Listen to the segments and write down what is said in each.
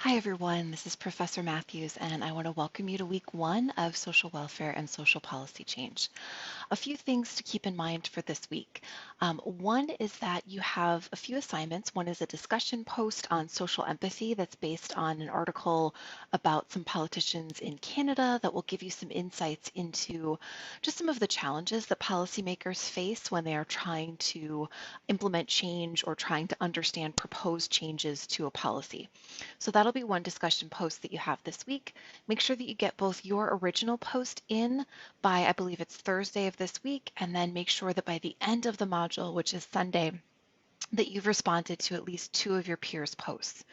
Hi, everyone. This is Professor Matthews, and I want to welcome you to week one of Social Welfare and Social Policy Change. A few things to keep in mind for this week. One is that you have a few assignments. One is a discussion post on social empathy that's based on an article about some politicians in Canada that will give you some insights into just some of the challenges that policymakers face when they are trying to implement change or trying to understand proposed changes to a policy. So that'll be one discussion post that you have this week. Make sure that you get both your original post in by, I believe it's Thursday of this week, and then make sure that by the end of the module, which is Sunday, that you've responded to at least two of your peers' posts.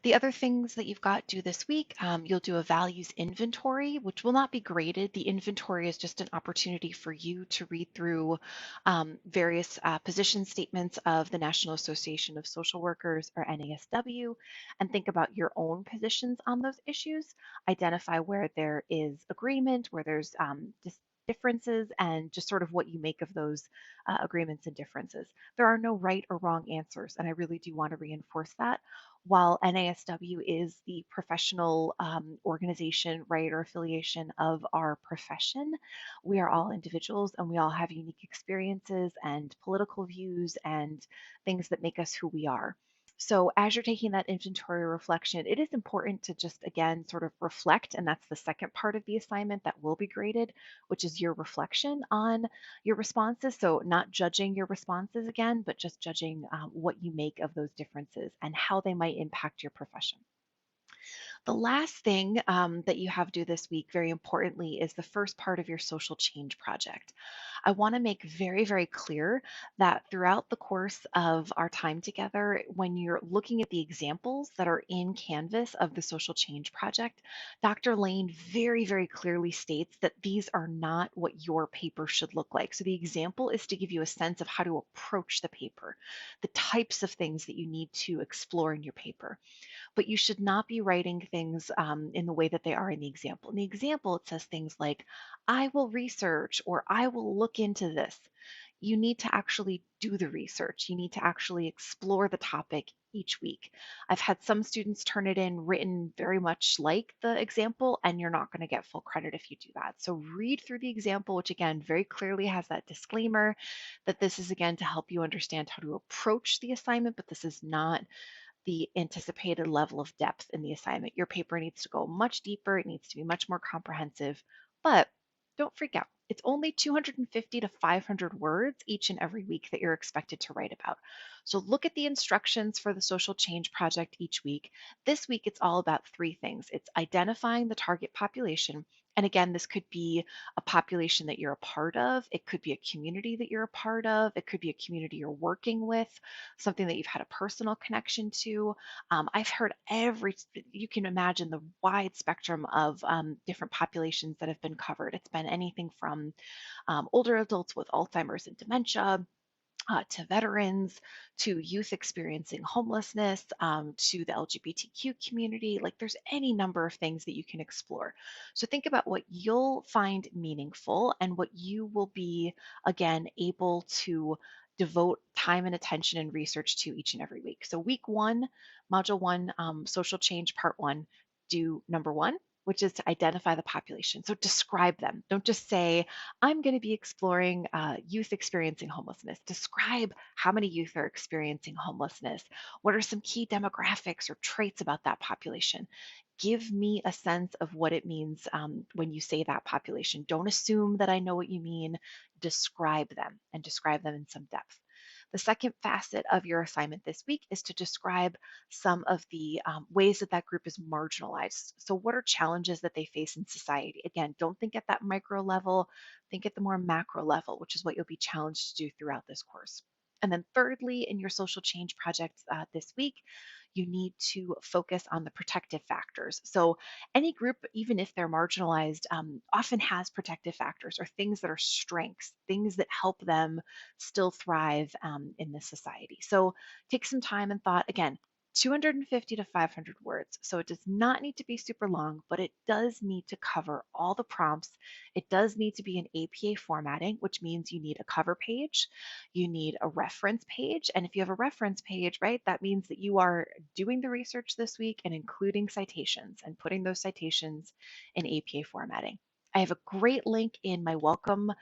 The other things that you've got due this week, you'll do a values inventory, which will not be graded. The inventory is just an opportunity for you to read through various position statements of the National Association of Social Workers, or NASW, and think about your own positions on those issues. Identify where there is agreement, where there's differences, and just sort of what you make of those agreements and differences. There are no right or wrong answers, and I really do want to reinforce that. While NASW is the professional organization, right, or affiliation of our profession, we are all individuals and we all have unique experiences and political views and things that make us who we are. So, as you're taking that inventory reflection, it is important to just again sort of reflect, and that's the second part of the assignment that will be graded, which is your reflection on your responses. So, not judging your responses again, but just judging what you make of those differences and how they might impact your profession. The last thing that you have due this week, very importantly, is the first part of your social change project. I want to make very, very clear that throughout the course of our time together, when you're looking at the examples that are in Canvas of the social change project, Dr. Lane very, very clearly states that these are not what your paper should look like. So the example is to give you a sense of how to approach the paper, the types of things that you need to explore in your paper, but you should not be writing things in the way that they are in the example. In the example, it says things like, I will research or I will look into this. You need to actually do the research. You need to actually explore the topic each week. I've had some students turn it in written very much like the example, and you're not going to get full credit if you do that. So read through the example, which again very clearly has that disclaimer that this is again to help you understand how to approach the assignment, but this is not the anticipated level of depth in the assignment. Your paper needs to go much deeper, it needs to be much more comprehensive, but don't freak out. It's only 250 to 500 words each and every week that you're expected to write about. So look at the instructions for the social change project each week. This week, it's all about three things. It's identifying the target population. And again, this could be a population that you're a part of. It could be a community that you're a part of. It could be a community you're working with, something that you've had a personal connection to. I've heard you can imagine the wide spectrum of different populations that have been covered. It's been anything from older adults with Alzheimer's and dementia, to veterans, to youth experiencing homelessness, to the LGBTQ community. Like there's any number of things that you can explore. So think about what you'll find meaningful and what you will be, again, able to devote time and attention and research to each and every week. So week one, module one, social change part one, do number one, which is to identify the population. So describe them. Don't just say, I'm going to be exploring youth experiencing homelessness. Describe how many youth are experiencing homelessness. What are some key demographics or traits about that population? Give me a sense of what it means when you say that population. Don't assume that I know what you mean. Describe them and describe them in some depth. The second facet of your assignment this week is to describe some of the ways that that group is marginalized. So, what are challenges that they face in society? Again, don't think at that micro level, think at the more macro level, which is what you'll be challenged to do throughout this course. And then, thirdly, in your social change project this week, you need to focus on the protective factors. So, any group, even if they're marginalized, often has protective factors or things that are strengths, things that help them still thrive in this society. So, take some time and thought again. 250 to 500 words. So it does not need to be super long, but it does need to cover all the prompts. It does need to be in APA formatting, which means you need a cover page, you need a reference page. And if you have a reference page, right, that means that you are doing the research this week and including citations and putting those citations in APA formatting. I have a great link in my welcome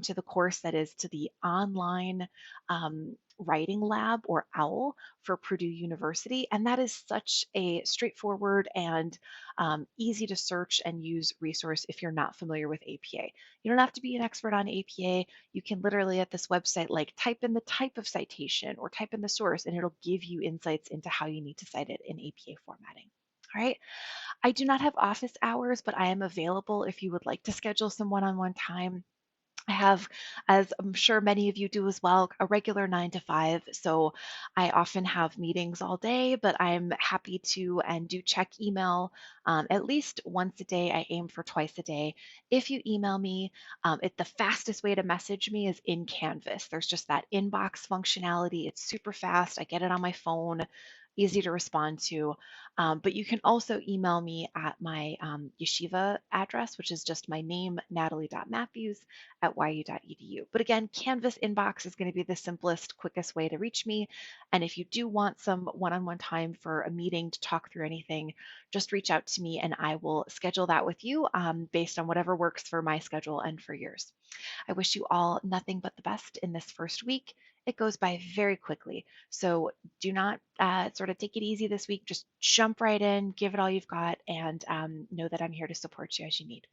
to the course that is to the online writing lab or OWL for Purdue University. And that is such a straightforward and easy to search and use resource if you're not familiar with APA. You don't have to be an expert on APA. You can literally at this website, like type in the type of citation or type in the source, and it'll give you insights into how you need to cite it in APA formatting. All right. I do not have office hours, but I am available if you would like to schedule some one-on-one time. I have, as I'm sure many of you do as well, a regular 9 to 5. So I often have meetings all day, but I'm happy to and do check email at least once a day. I aim for twice a day. If you email me, the fastest way to message me is in Canvas. There's just that inbox functionality. It's super fast. I get it on my phone, easy to respond to. But you can also email me at my Yeshiva address, which is just my name, natalie.matthews at yu.edu. But again, Canvas inbox is going to be the simplest, quickest way to reach me. And if you do want some one-on-one time for a meeting to talk through anything, just reach out to me and I will schedule that with you based on whatever works for my schedule and for yours. I wish you all nothing but the best in this first week. It goes by very quickly. So do not sort of take it easy this week. Just jump right in, give it all you've got, and know that I'm here to support you as you need.